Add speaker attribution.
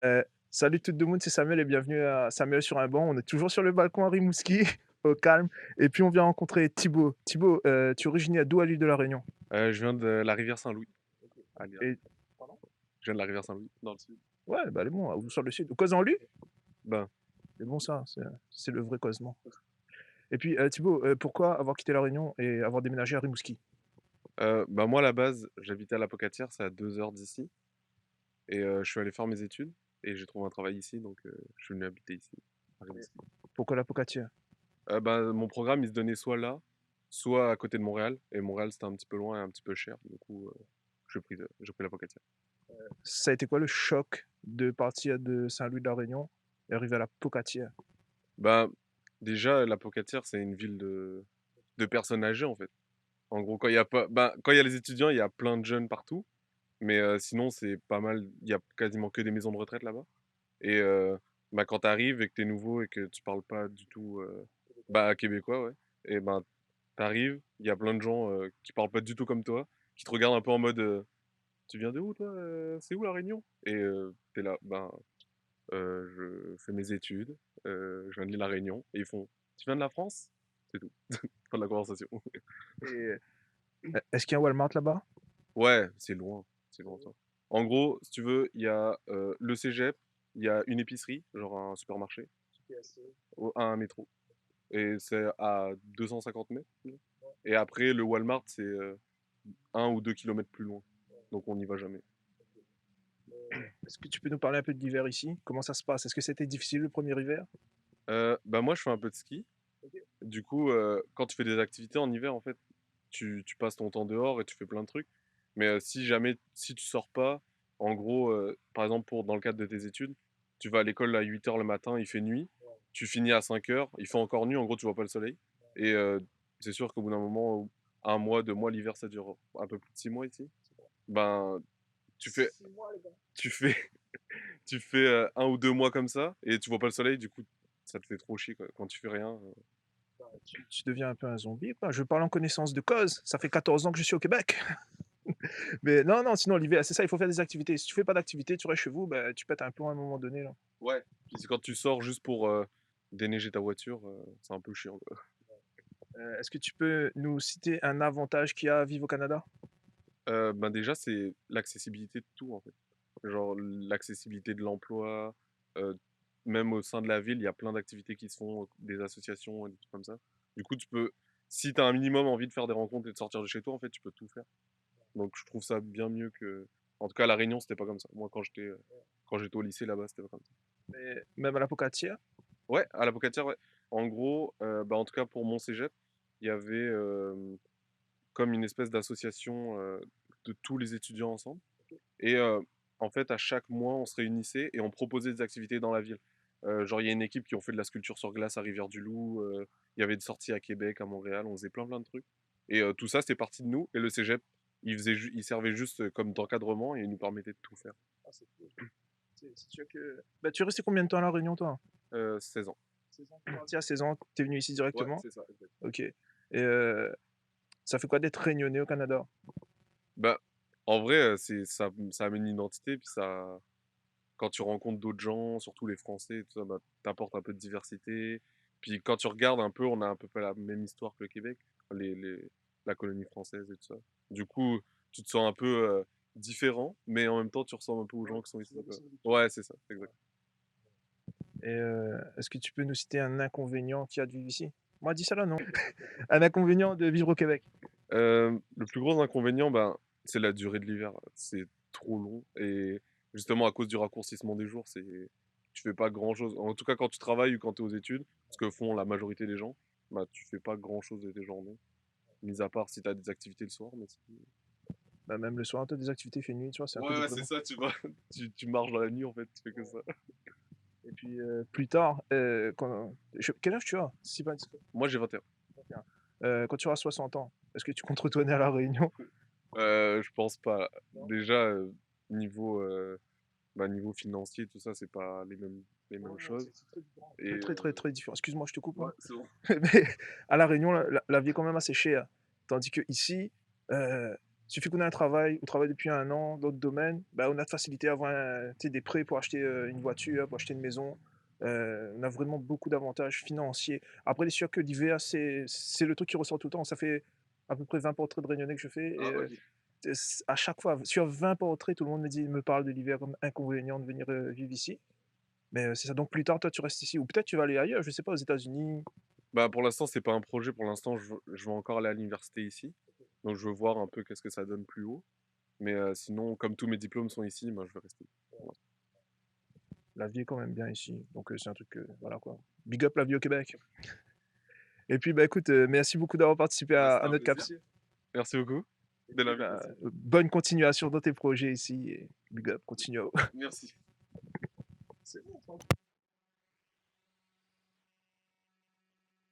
Speaker 1: Heu, Salut tout le monde, c'est Samuel et bienvenue à Samuel sur un banc. On est toujours sur le balcon à Rimouski, au calme et puis on vient rencontrer Thibaut. Thibaut, tu es originaire d'où à l'île de la Réunion?
Speaker 2: Je viens de la rivière Saint-Louis, à Lira.
Speaker 1: Et pardon?
Speaker 2: Je viens de la rivière Saint-Louis, dans le sud.
Speaker 1: Ouais, bah, les bons, vous sur le sud. Causes-en-lui?
Speaker 2: Ben,
Speaker 1: C'est bon ça, c'est le vrai causement. Et puis, Thibaut, pourquoi avoir quitté la Réunion et avoir déménagé à Rimouski?
Speaker 2: bah, moi, à la base, j'habitais à La Pocatière, c'est à 2 heures d'ici et je suis allé faire mes études et j'ai trouvé un travail ici, donc je suis venu habiter ici, à
Speaker 1: Et
Speaker 2: Rimouski.
Speaker 1: pourquoi la Pocatière?
Speaker 2: Bah, mon programme, il se donnait soit là, soit à côté de Montréal et Montréal, c'était un petit peu loin et un petit peu cher, du coup, j'ai pris La Pocatière.
Speaker 1: Ça a été quoi le choc de partir de Saint-Louis de la Réunion et arriver à la Pocatière?
Speaker 2: Bah, déjà, La Pocatière, c'est une ville de personnes âgées, en fait. En gros, quand il y a les étudiants, il y a plein de jeunes partout. Mais sinon, c'est pas mal, il y a quasiment que des maisons de retraite là-bas et bah, quand tu arrives et que tu es nouveau et que tu parles pas du tout, bah, québécois, ouais et ben, tu arrives, il y a plein de gens, qui parlent pas du tout comme toi, qui te regardent un peu en mode, «Tu viens de où toi, C'est où La Réunion?» et tu es là: «Ben, je fais mes études, je viens de l'île La Réunion» et ils font: «Tu viens de la France?» C'est tout. Fin de la conversation.
Speaker 1: Et est-ce qu'il y a un Walmart là-bas?
Speaker 2: Ouais, c'est loin ça. En gros, si tu veux, il y a, le cégep, il y a une épicerie, genre un supermarché, au un métro et c'est à 250 mètres. Et après le Walmart, c'est, 1 ou 2 kilomètres plus loin, donc on n'y va jamais.
Speaker 1: Est-ce que tu peux nous parler un peu de l'hiver ici? Comment ça se passe? Est-ce que c'était difficile le premier hiver?
Speaker 2: Bah, moi, je fais un peu de ski.
Speaker 1: OK.
Speaker 2: Du coup, quand tu fais des activités en hiver, en fait, tu passes ton temps dehors et tu fais plein de trucs. Mais, si tu sors pas, en gros, par exemple dans le cadre de tes études, tu vas à l'école à 8 heures le matin, il fait nuit, tu finis à 5 heures, il fait encore nuit, en gros, tu vois pas le soleil et c'est sûr qu'au bout d'un moment, 1 mois, 2 mois, l'hiver, ça dure un peu plus de 6 mois ici. Ben, tu fais
Speaker 1: 6 mois les gars.
Speaker 2: tu fais tu fais, 1 ou 2 mois comme ça et tu vois pas le soleil, du coup, ça te fait trop chier, quoi. Quand tu fais rien,
Speaker 1: Bah, tu deviens un peu un zombie quoi. Je parle en connaissance de cause, ça fait 14 ans que je suis au Québec. Mais non, non, sinon l'hiver, c'est ça, il faut faire des activités. Si tu fais pas d'activités, tu restes chez vous, bah, tu pètes un plomb à un moment donné là.
Speaker 2: ouais, puis c'est quand tu sors juste pour, déneiger ta voiture, c'est un peu chiant, quoi.
Speaker 1: Est-ce que tu peux nous citer un avantage qu'il y a à vivre au Canada?
Speaker 2: Ben, déjà, c'est l'accessibilité de tout, en fait. Genre l'accessibilité de l'emploi, heu, même au sein de la ville, il y a plein d'activités qui se font, des associations et des trucs comme ça. Du coup, si tu as un minimum envie de faire des rencontres et de sortir de chez toi, en fait, tu peux tout faire. Donc je trouve ça bien mieux en tout cas à La Réunion, c'était pas comme ça. Moi, quand j'étais au lycée là-bas, c'était pas comme ça.
Speaker 1: Mais même à la Pocatière?
Speaker 2: Ouais, à la Pocatière, ouais. En gros, bah, en tout cas pour mon cégep, il y avait, comme une espèce d'association, de tous les étudiants ensemble et en fait, à chaque mois, on se réunissait et on proposait des activités dans la ville. Genre, il y a une équipe qui ont fait de la sculpture sur glace à Rivière-du-Loup, il y avait des sorties à Québec, à Montréal, on faisait plein, plein de trucs et tout ça, c'était parti de nous et le cégep, il servait juste, comme d'encadrement et il nous permettait de tout faire.
Speaker 1: Ah, c'est cool. C'est sûr que bah, tu es resté combien de temps à La Réunion toi?
Speaker 2: 16 ans.
Speaker 1: 16 ans. Tu es parti à 16 ans, tu es venu ici
Speaker 2: Ouais,
Speaker 1: directement?
Speaker 2: c'est ça, exact.
Speaker 1: OK. Et ça fait quoi d'être réunionnais au Canada?
Speaker 2: Bah, en vrai, ça amène une identité puis ça quand tu rencontres d'autres gens, surtout les Français et tout ça, bah, tu un peu de diversité. Puis quand tu regardes un peu, on a à peu près la même histoire que le Québec, la colonie française et tout ça. Du coup, tu te sens un peu, différent, mais en même temps, tu ressembles un peu aux gens qui sont ici, quoi. Ouais, c'est ça, exact.
Speaker 1: Et est-ce que tu peux nous citer un inconvénient qu'il y a de vivre ici? Moi, dis ça là, non. Un inconvénient de vivre au Québec?
Speaker 2: Le plus gros inconvénient, ben, c'est la durée de l'hiver. C'est trop long et justement à cause du raccourcissement des jours, tu fais pas grand-chose. En tout cas, quand tu travailles ou quand tu es aux études, ce que font la majorité des gens, bah, tu fais pas grand-chose de tes journées, mis à part si tu as des activités le soir, mais c'est tout.
Speaker 1: Bah, même le soir, tu as des activités, il fait nuit, tu vois? C'est un peu
Speaker 2: Ouais, ouais, c'est
Speaker 1: déprimant.
Speaker 2: ça, tu vas tu marches dans la nuit, en fait, tu fais que ça.
Speaker 1: Et puis, plus tard, quel âge tu as? Si c'est pas indiscret?
Speaker 2: Moi, j'ai 21.
Speaker 1: 21. Quand tu auras 60 ans, est-ce que tu comptes retourner à La Réunion?
Speaker 2: Je pense pas.
Speaker 1: Non?
Speaker 2: Déjà, niveau, niveau financier, tout ça, c'est pas les mêmes
Speaker 1: Ouais, non,
Speaker 2: choses
Speaker 1: c'est très différent.
Speaker 2: et
Speaker 1: Très, très, très, très différent. Excuse-moi, je te coupe,
Speaker 2: ouais,
Speaker 1: hein.
Speaker 2: c'est bon.
Speaker 1: Mais à La Réunion, la vie est quand même assez chère. Tandis qu'ici, heu, Il suffit qu'on ait un travail, on travaille depuis 1 an dans le domaine, bah, on a de facilité à avoir des prêts pour acheter une voiture, pour acheter une maison. On a vraiment beaucoup d'avantages financiers. Après, c'est sûr que l'IVA, c'est le truc qui ressort tout le temps. Ça fait à peu près 20 portraits de Réunionnais que je fais. Et
Speaker 2: Ah OK.
Speaker 1: à chaque fois, sur 20 portraits, tout le monde me parle de l'IVA comme inconvénient de venir vivre ici. Mais c'est ça. Donc plus tard, toi, tu restes ici. Ou peut-être tu vas aller ailleurs, je sais pas, aux États-Unis.
Speaker 2: Bah, pour l'instant, c'est pas un projet. Pour l'instant, je veux encore aller à l'université ici. Donc je veux voir un peu qu'est-ce que ça donne plus haut. Mais sinon, comme tous mes diplômes sont ici, moi, je vais rester. Voilà.
Speaker 1: La vie est quand même bien ici. Donc c'est un truc, voilà quoi. Big up la vie au Québec. Et puis, bah, écoute, merci beaucoup d'avoir participé
Speaker 2: Bah,
Speaker 1: à
Speaker 2: c'était un
Speaker 1: notre
Speaker 2: plaisir.
Speaker 1: capsule.
Speaker 2: Merci beaucoup
Speaker 1: Et
Speaker 2: de
Speaker 1: puis, bah,
Speaker 2: l'invitation.
Speaker 1: bonne continuation dans tes projets ici et big up, continue.
Speaker 2: Merci. C'est bon, ça.